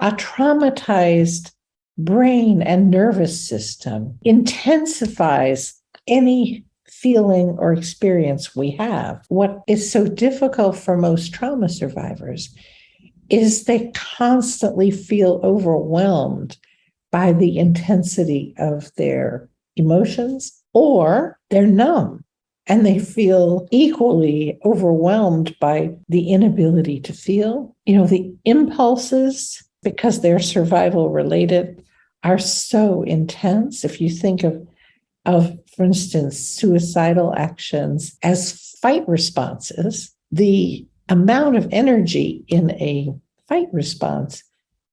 A traumatized brain and nervous system intensifies any feeling or experience we have. What is so difficult for most trauma survivors is they constantly feel overwhelmed by the intensity of their emotions, or they're numb and they feel equally overwhelmed by the inability to feel. The impulses, because they're survival related, are so intense. If you think of, for instance, suicidal actions as fight responses, the amount of energy in a fight response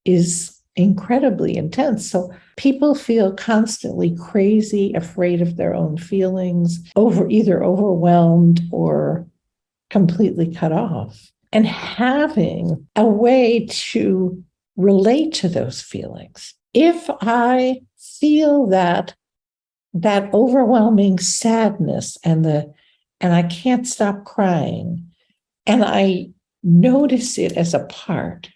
is incredibly intense. So people feel constantly crazy, afraid of their own feelings, either overwhelmed or completely cut off. And having a way to relate to those feelings. If I feel that overwhelming sadness and I can't stop crying, and I notice it as a part,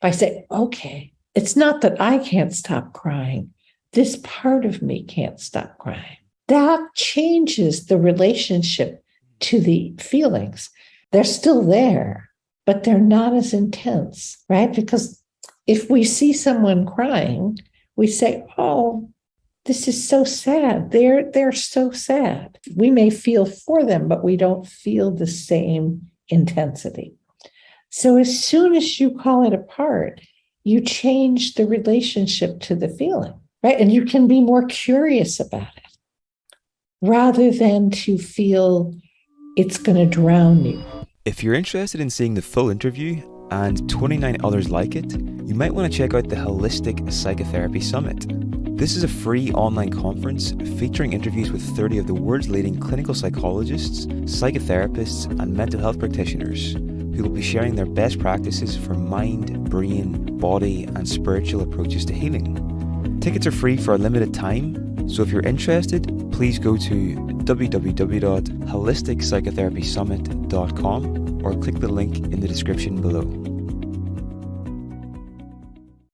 I say, okay, it's not that I can't stop crying. This part of me can't stop crying. That changes the relationship to the feelings. They're still there, but they're not as intense, right? Because if we see someone crying, we say, oh, this is so sad. They're so sad. We may feel for them, but we don't feel the same intensity. So as soon as you call it apart, you change the relationship to the feeling, right? And you can be more curious about it rather than to feel it's going to drown you. If you're interested in seeing the full interview and 29 others like it, you might want to check out the Holistic Psychotherapy Summit. This is a free online conference featuring interviews with 30 of the world's leading clinical psychologists, psychotherapists, and mental health practitioners who will be sharing their best practices for mind, brain, body, and spiritual approaches to healing. Tickets are free for a limited time, so if you're interested, please go to www.holisticspsychotherapysummit.com or click the link in the description below.